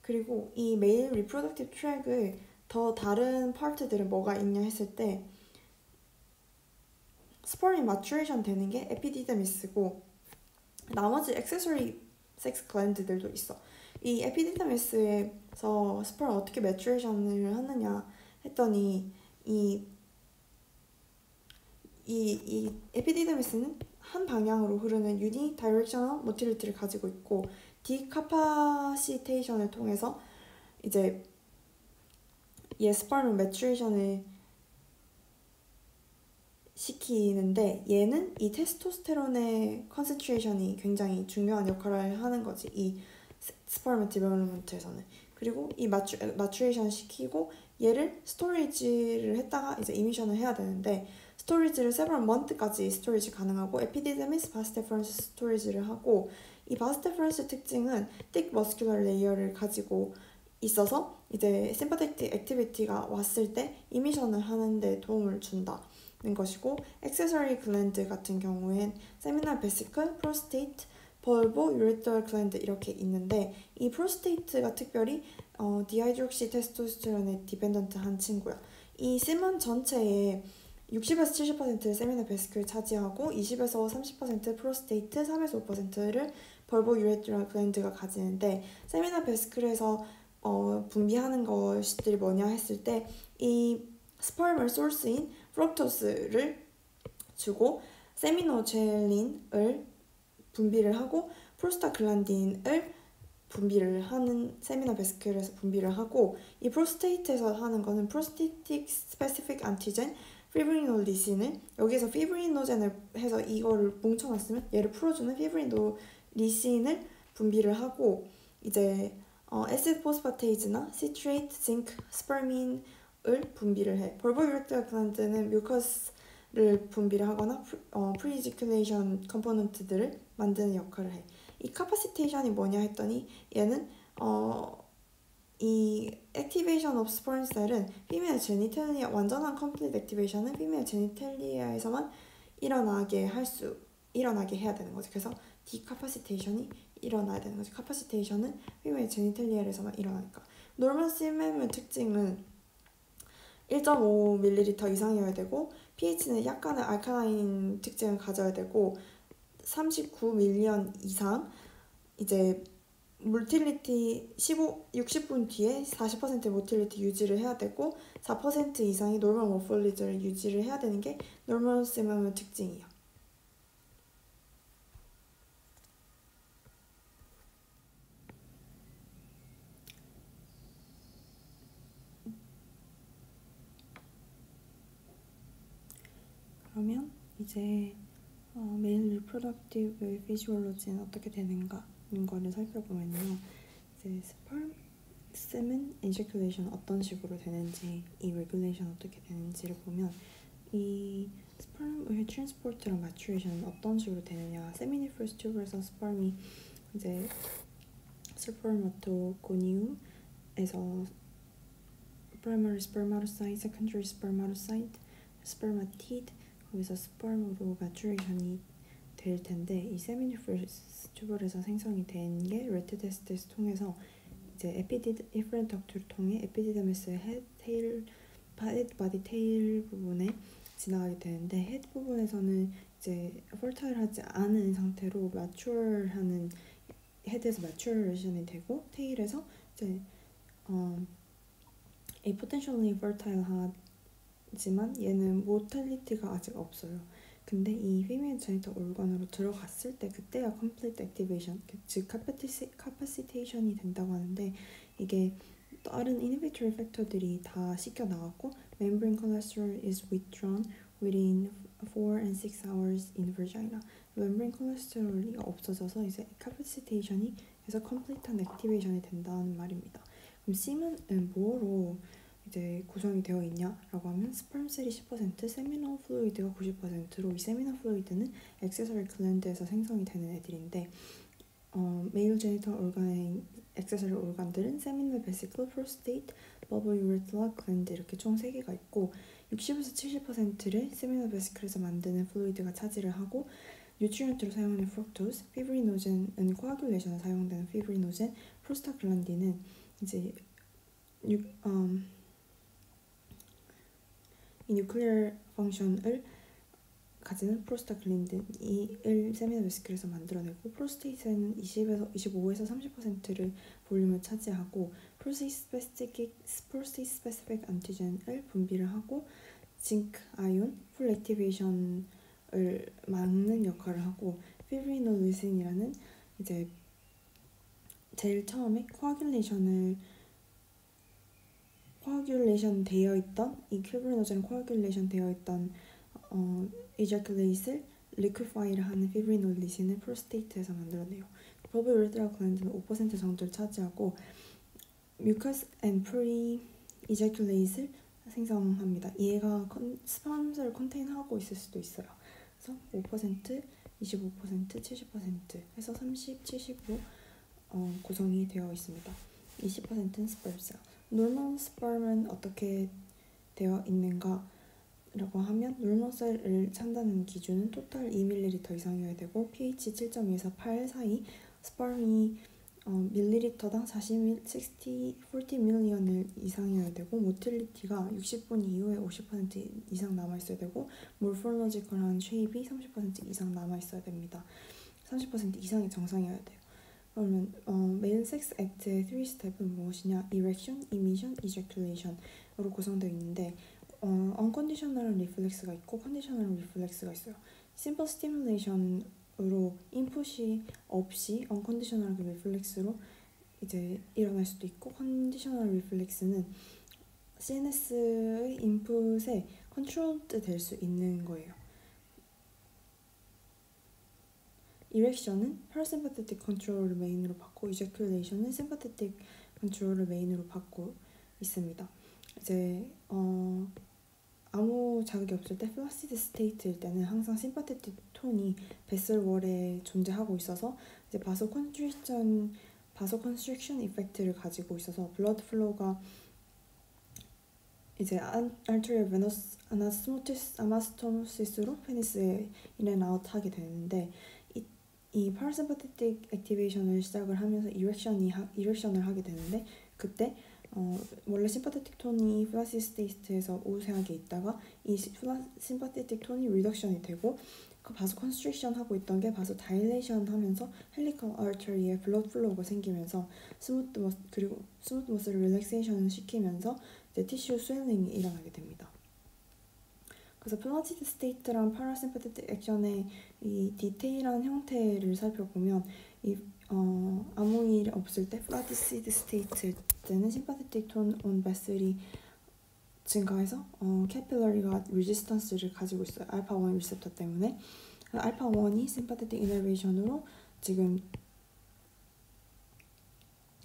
그리고 이 메일 리프로덕티브 트랙을 더 다른 파트들은 뭐가 있냐 했을 때 스퍼미 마추레이션 되는 게 에피디데미스고 나머지 액세서리 섹스 글랜드들도 있어. 이 에피디데미스에서 스퍼미 어떻게 매추레이션을 하느냐 했더니 이 에피디데미스는 한 방향으로 흐르는 유니 다이렉셔널 모틸리티를 가지고 있고 디카파시테이션을 통해서 이제 얘 스퍼미 매추레이션을 시키는데 얘는 이 테스토스테론의 컨센트레이션이 굉장히 중요한 역할을 하는 거지. 이 스퍼미 디벨롭먼트에서는. 그리고 이 마추레이션 시키고 얘를 스토리지를 했다가 이제 이미션을 해야 되는데 스토리지를 several month까지 스토리지 가능하고 에피디데미스 바스데퍼런스 스토리지를 하고 이 바스데퍼런스 특징은 thick muscular layer를 가지고 있어서 이제 sympathetic activity가 왔을 때 이미션을 하는데 도움을 준다는 것이고 액세서리 글랜드 같은 경우엔 세미널 베시클, 프로스테이트, 벌보, 유레트럴 글랜드 이렇게 있는데 이 프로스테이트가 특별히 디하이드록시 테스토스테론에 디펜던트한 친구야. 이 시먼 전체에 60에서 70%를 세미널 베시클을 차지하고 20에서 30% 프로스테이트, 3에서 5%를 벌보 유레트럴 글랜드가 가지는데 세미널 베시클에서 분비하는 것들이 뭐냐 했을 때 이 스퍼멀 소스인 프럭토스를 주고 세미노젤린을 분비를 하고 프로스타글란딘을 분비를 하는 세미널 베시클에서 분비를 하고 이 프로스테이트에서 하는 거는 프로스테틱 스페시픽 안티젠 피브리노리신을 여기서 피브리노젠을 해서 이거를 뭉쳐놨으면 얘를 풀어주는 피브리노리신을 분비를 하고 이제 에시드 포스파테이즈나 시트레이트, 징크, 스퍼민을 분비를 해. 벌보 유렉트럴 글랜드는 뮤커스를 분비를 하거나 프리지큘레이션 컴포넌트들을 만드는 역할을 해. 이 카파시테이션이 뭐냐 했더니 얘는 이 액티베이션 오브 스퍼մ 셀은 피메일 제니탈리아 완전한 컴플리트 액티베이션은 피메일 제니탈리아에서만 일어나게 해야 되는 거지. 그래서 디카파시테이션이 일어나야 되는 거지. 카파시테이션은 피메일 제니탈리아에서만 일어나니까. 노멀 시멤의 특징은 1.5ml 이상이어야 되고 pH는 약간의 알칼라인 특징을 가져야 되고 39밀리언 이상 이제 모틸리티 60분 뒤에 40% 모틸리티 유지를 해야 되고 4% 이상이 노멀 모폴리즈를 유지를 해야 되는 게 노멀 시멈의 특징이야. 그러면 이제 메일 리프로덕티브 피지올로지는 어떻게 되는가는 거를 살펴보면요. 이제 세멘 인제큘레이션 어떤 식으로 되는지, 이 레귤레이션 어떻게 되는지를 보면 이 스퍼m의 트랜스포트랑 마추레이션은 어떤 식으로 되느냐. 세미니퍼스 튜브에서 스퍼m이 이제 스퍼마토고니움에서 프라이머리 스퍼마토사이트, 세컨더리 스퍼마토사이트, 스퍼마티드 거기서 스퍼m으로 마추레이션이 될 텐데 이 세미니퍼스 튜브에서 생성이 된 게 레트 테스트를 통해서 이제 에피렌 덕트를 통해 에피디데미스 헤드 바디 테일 부분에 지나가게 되는데 헤드 부분에서는 이제 fertile하지 않은 상태로 mature하는 헤드에서 maturation이 되고 테일에서 이제 a potentially fertile 하지만 얘는 mortality가 아직 없어요. 근데 이 female genital organ으로 들어갔을 때 그때야 complete activation, 즉 capacitation이 된다고 하는데 이게 다른 inhibitory factor들이 다 씻겨 나갔고 membrane cholesterol is withdrawn within 4 and 6 hours in vagina. membrane cholesterol이 없어져서 이제 capacitation이 해서 complete한 activation이 된다는 말입니다. 그럼 semen은 뭐로 이제 구성이 되어 있냐라고 하면 스perm셀이 10%, 세미널 플루이드가 90%로 이 세미널 플루이드는 액세서리 글랜드에서 생성이 되는 애들인데 메일 제니털 organ의 액세서리 organ들은 세미널 베시클, 프로스테이트, 버블 유레틀라, 글랜드 이렇게 총 3개가 있고 60에서 70%를 세미널 베시클에서 만드는 플루이드가 차지를 하고 뉴트리언트로 사용하는 프룩토스, 피브리노젠은 코아귤레이션에 사용되는 피브리노젠, 프로스타글란딘은 이제 이 뉴클리어 펑션을 가지는 프로스타글란딘을 세미널 베시클에서 만들어내고 프로스테이트는 25에서 30%를 볼륨을 차지하고 프로스테이트 스페시픽 안티젠을 분비를 하고 징크 아이온 풀 액티베이션을 막는 역할을 하고 피브리노르신이라는 이제 제일 처음에 코아귤레이션 되어 있던 이 피브리노젠 코아귤레이션 되어 있던 ejaculates를 liquefy를 하는 피브리노리신을 프로스테이트에서 만들어내요. 버블 유레트라 글랜드는 5% 정도를 차지하고 mucus and pre-ejaculates를 생성합니다. 얘가 스ፐմ을 컨테인하고 있을 수도 있어요. 그래서 5%, 25%, 70% 해서 30, 70으로 구성이 되어 있습니다. 20%는 스perm셀. normal sperm은 어떻게 되어 있는가? 라고 하면 놀머셀을 찬다는 기준은 토탈 2ml 이상이어야 되고 pH 7.2에서 8 사이 스퍼미 밀리리터당 40 밀리언 이상이어야 되고 모틸리티가 60분 이후에 50% 이상 남아있어야 되고 몰포놀로지컬한 쉐입이 30% 이상 남아있어야 됩니다. 30% 이상이 정상이어야 돼요. 그러면 메일 섹스 액트의 3스텝은 무엇이냐? 이렉션, 이미션, 이제큘레이션으로 구성되어 있는데 unconditional reflex가 있고 conditional reflex가 있어요. simple stimulation으로 인풋이 없이 unconditional reflex로 이제 일어날 수도 있고 conditional reflex는 CNS의 인풋에 controlled 될 수 있는 거예요. erection은 parasympathetic control을 메인으로 받고 ejaculation은 sympathetic control을 메인으로 받고 있습니다. 이제 아무 자극이 없을 때 플라시드 스테이트일 때는 항상 심파테틱 톤이 베슬월에 존재하고 있어서 이제 바소컨스트릭션 이펙트를 가지고 있어서 블러드 플로우가 이제 arterial venous anastomosis 페니스에 인앤아웃 하게 되는데 이 parasympathetic activation을 시작을 하면서 이렉션을 하게 되는데 그때 원래 심파테틱 톤이 플라시드 스테이트에서 우세하게 있다가 이 심파테틱 톤이 리덕션이 되고 그 바소 컨스트릭션 하고 있던 게 바소 다일레이션 하면서 헬리컬 아터리에 블러드 플로우가 생기면서 스무트 머슬을 릴렉세이션 시키면서 이제 티슈 스웰링이 일어나게 됩니다. 그래서 플라시드 스테이트랑 파라심파테틱 액션의 이 디테일한 형태를 살펴보면 아무 일 없을 때 플라시드 스테이트 때는 심파테틱 톤 온 베슬이 증가해서 캐필러리가 레지스턴스를 가지고 있어요. 알파1 리셉터 때문에. 알파1이 심파테틱 이너베이션으로 지금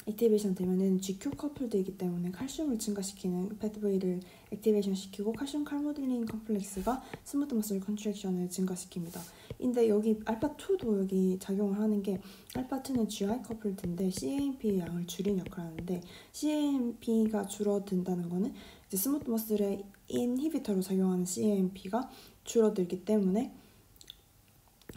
액티베이션 되면은 GQ 커플드이기 때문에 칼슘을 증가시키는 패드웨이를 액티베이션 시키고 칼슘 칼모딜린 컴플렉스가 스무트 머슬 컨트랙션을 증가시킵니다. 근데 여기 알파2도 여기 작용을 하는 게 알파2는 GI 커플드인데 CAMP의 양을 줄이는 역할을 하는데 CAMP가 줄어든다는 거는 이제 스무트 머슬의 인히비터로 작용하는 CAMP가 줄어들기 때문에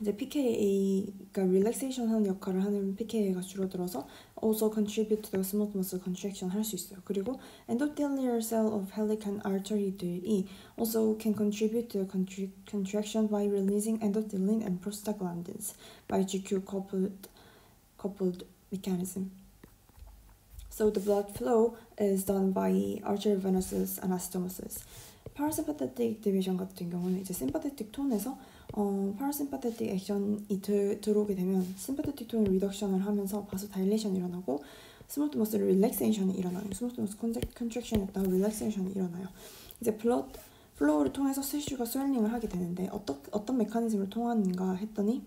이제 PKA가 relaxation 하는 역할을 하는 PKA가 줄어들어서 also contribute to the smooth muscle contraction 할 수 있어요. 그리고 endothelial cell of helicant artery들이 also can contribute to the contraction by releasing endothelin and prostaglandins by GQ coupled mechanism. So the blood flow is done by arteriovenous anastomosis. parasympathetic division 같은 경우는 이제 sympathetic 톤에서 parasympathetic 액션이 들어오게 되면 sympathetic 톤 리덕션을 하면서 바소 다일레이션이 일어나고 스무트 머슬 릴렉세이션이 일어나요. 스무트 머슬 컨트랙션했다가 릴렉세이션이 일어나요. 이제 블러드 플로우를 통해서 티슈가 스웰링을 하게 되는데 어떤 메커니즘을 통하는가 했더니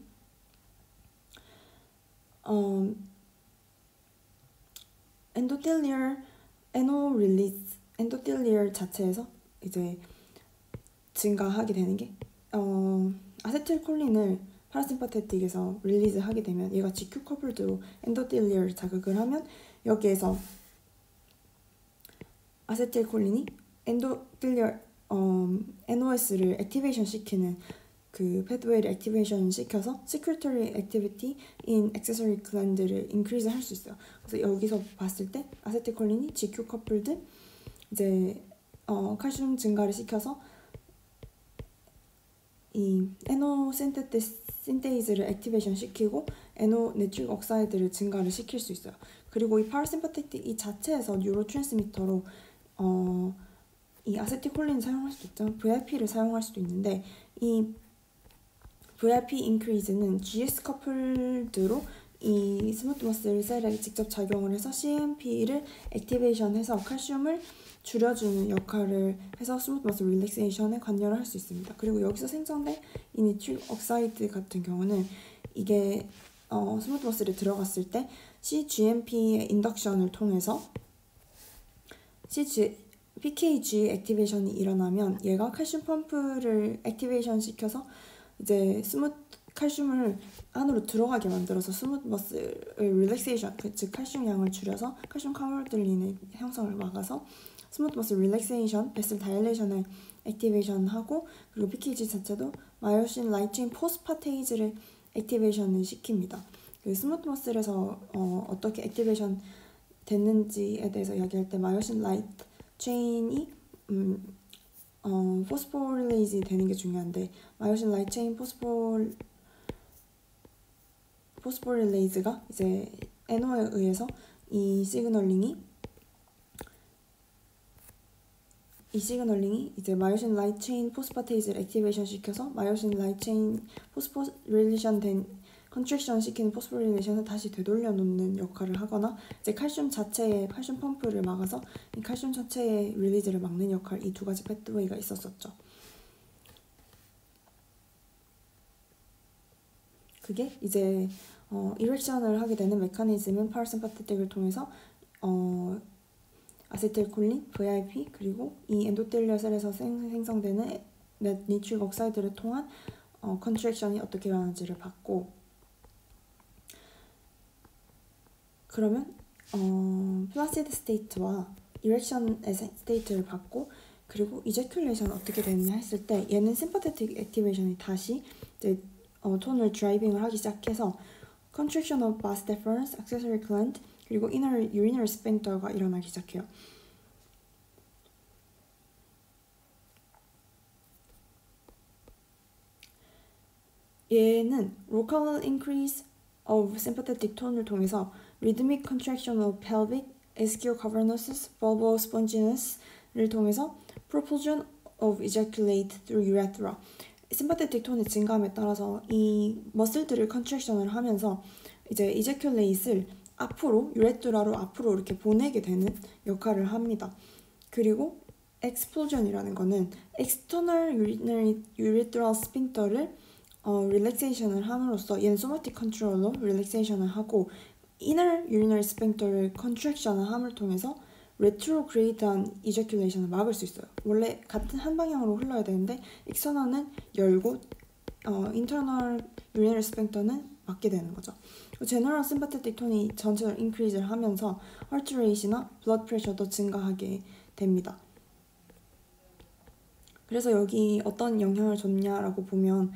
엔도텔리얼 자체에서 이제 증가하게 되는 게 아세틸콜린을 파라심파테틱에서 릴리즈하게 되면 얘가 GQ 커플드로 엔도텔리얼 자극을 하면 여기에서 아세틸콜린이 엔도텔리얼 NOS를 액티베이션 시키는 그 패드웨이를 액티베이션 시켜서 secretory activity in accessory gland를 increase 할 수 있어요. 그래서 여기서 봤을 때 아세틸콜린이 GQ 커플드 이제 칼슘 증가를 시켜서 이 NO 신테이즈를 액티베이션 시키고 NO 내추럴 옥사이드를 증가를 시킬 수 있어요. 그리고 이 파라심파테틱 이 자체에서 뉴로트랜스미터로 이 아세틸콜린을 사용할 수도 있죠. VIP를 사용할 수도 있는데 이 VIP 인크리즈는 GS 커플드로 이 스무트 머슬 셀에 직접 작용을 해서 CMP를 액티베이션해서 칼슘을 줄여주는 역할을 해서 스무트 머슬 릴렉세이션에 관여를 할 수 있습니다. 그리고 여기서 생성된 이 니트릭 옥사이드 같은 경우는 이게 스무트 머슬에 들어갔을 때 CGMP의 인덕션을 통해서 PKG 액티베이션이 일어나면 얘가 칼슘 펌프를 액티베이션 시켜서 이제 칼슘을 안으로 들어가게 만들어서 스무트 머슬 릴렉세이션, 즉 칼슘 양을 줄여서 칼슘 카몰들린의 형성을 막아서 스무트 머슬 릴렉세이션, 베슬 다일레이션을 액티베이션 하고 그리고 PKG 자체도 마요신 라이트체인 포스파테이즈를 액티베이션을 시킵니다. 그 스무트 머슬에서 어떻게 액티베이션 됐는지에 대해서 이야기할 때 마요신 라이트 체인이 포스포릴레이즈 되는 게 중요한데 마요신 라이트 체인 포스포릴레이즈가 이제 NO에 의해서 이 시그널링이 이제 마요신 라이트 체인 포스파테이즈를 액티베이션 시켜서 마요신 라이트 체인 포스포릴레이션 된 컨트랙션 시키는 포스포릴레이션을 다시 되돌려 놓는 역할을 하거나 이제 칼슘 펌프를 막아서 이 칼슘 자체의 릴리즈를 막는 역할, 이 두 가지 패드웨이가 있었었죠. 그게 이제 이렉션을 하게 되는 메커니즘은 파라심파테틱을 통해서 아세틸콜린, VIP 그리고 이 엔도텔리얼 셀에서 생성되는 니트릭 옥사이드를 통한 컨트랙션이 어떻게 일어나는지를 봤고 그러면 플라시드 스테이트와 이렉션 스테이트를 받고 그리고 이제큘레이션 어떻게 되느냐 했을 때 얘는 심파테틱 액티베이션이 다시 이제 톤을 드라이빙을 하기 시작해서 contraction of vas deferens, accessory gland 그리고 inner urinary sphincter가 일어나기 시작해요. 얘는 local increase of sympathetic tone을 통해서 rhythmic contraction of pelvic, ischial cavernosus, vulvosponginos를 통해서 propulsion of ejaculate through urethra. 심파테틱 톤의 증감에 따라서 이 머슬들을 컨트랙션을 하면서 이제 이제큘레이트를 앞으로 유레트라로 앞으로 이렇게 보내게 되는 역할을 합니다. 그리고 explosion이라는 거는 external urinary urethral sphincter를 릴렉세이션을 함으로써 얘는 소마틱 컨트롤로 릴렉세이션을 하고 inner urinary sphincter를 컨트랙션을 함을 통해서 레트로그레이드한 이제큘레이션을 막을 수 있어요. 원래 같은 한 방향으로 흘러야 되는데 익스터널은 열고 인터널 유리너리 스팽터는 막게 되는 거죠. 제너럴 심파테틱 톤이 전체적으로 인크리즈를 하면서 하트 레이트나 블러드 프레셔도 증가하게 됩니다. 그래서 여기 어떤 영향을 줬냐라고 보면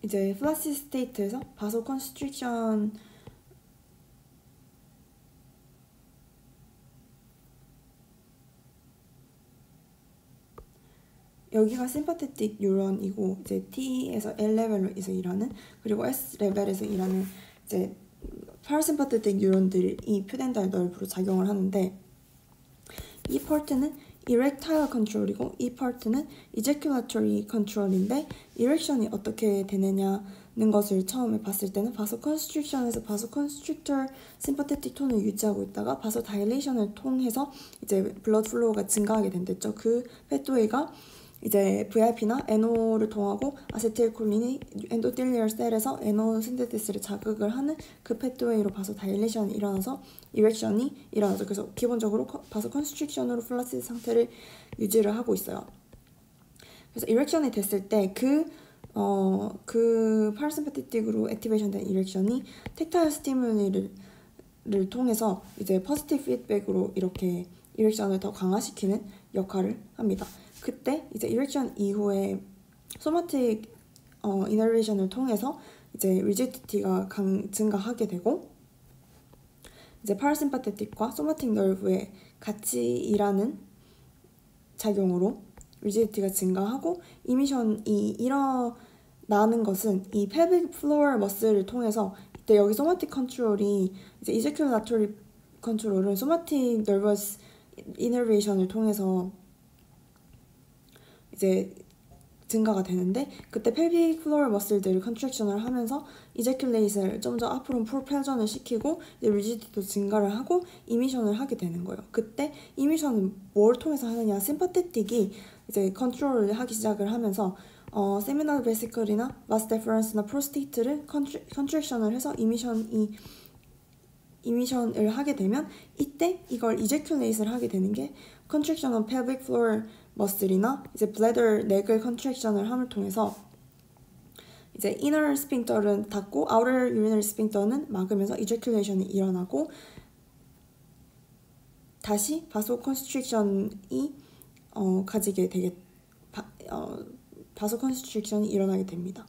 이제 플라시드 스테이트에서 바소 컨스트릭션 여기가 심파테틱 뉴런이고 이제 T에서 L 레벨에서 일하는 그리고 S 레벨에서 일하는 이제 파라심파테틱 뉴런들이 퓨덴달 널브로 작용을 하는데 이 파트는 이렉타일 컨트롤이고 이 파트는 이제큘라토리 컨트롤인데 이렉션이 어떻게 되느냐는 것을 처음에 봤을 때는 바소 컨스트릭션에서 바소 컨스트릭터 심파테틱 톤을 유지하고 있다가 바소 다일레이션을 통해서 이제 블러드 플로우가 증가하게 된댔죠. 그 패스웨이가 이제 VIP나 NO를 통하고 아세틸콜린이 엔도텔리얼 셀에서 NO 신테시스를 자극을 하는 그 패스웨이로 바소 다일레이션이 일어나서 이렉션이 일어나죠. 그래서 기본적으로 바소 컨스트릭션으로 플라시드 상태를 유지를 하고 있어요. 그래서 이렉션이 됐을 때 그 파라심파테틱으로 액티베이션 된 이렉션이 텍타일 스티뮬리를 통해서 이제 포지티브 피드백으로 이렇게 이렉션을 더 강화시키는 역할을 합니다. 그때 이제 이렉션 이후에 소마틱 이너베이션을 통해서 이제 리지디티가 증가하게 되고 이제 파라심파테틱과 소마틱 너브의 같이 일하는 작용으로 리지디티가 증가하고 이미션이 일어나는 것은 이 펠빅 플로어 머슬을 통해서 이때 여기 소마틱 컨트롤이 이제 이제큘라토리 컨트롤은 소마틱 너버스 이너베이션을 통해서 이제 증가가 되는데 그때 펠빅 플로어 머슬들을 컨트랙션을 하면서 이제큘레이트를 좀 더 앞으로 프로펠전을 시키고 이제 리지디티도 증가를 하고 이미션을 하게 되는 거예요. 그때 이미션은 뭘 통해서 하느냐 심파테틱이 이제 컨트롤을 하기 시작을 하면서 세미널 베시클이나 바스 데퍼런스나 프로스테이트를 컨트랙션을 해서 이미션을 하게 되면 이때 이걸 이제큘레이트를 하게 되는 게 컨트랙션 온 펠빅 플로어 머슬이나 이제 블래더 넥을 컨트랙션을 함을 통해서 이제 이너 스핑터는 닫고 아우터 유리너리 스핑터는 막으면서 이제큘레이션이 일어나고 다시 바소 컨스트릭션이 바소 컨스트릭션이 일어나게 됩니다.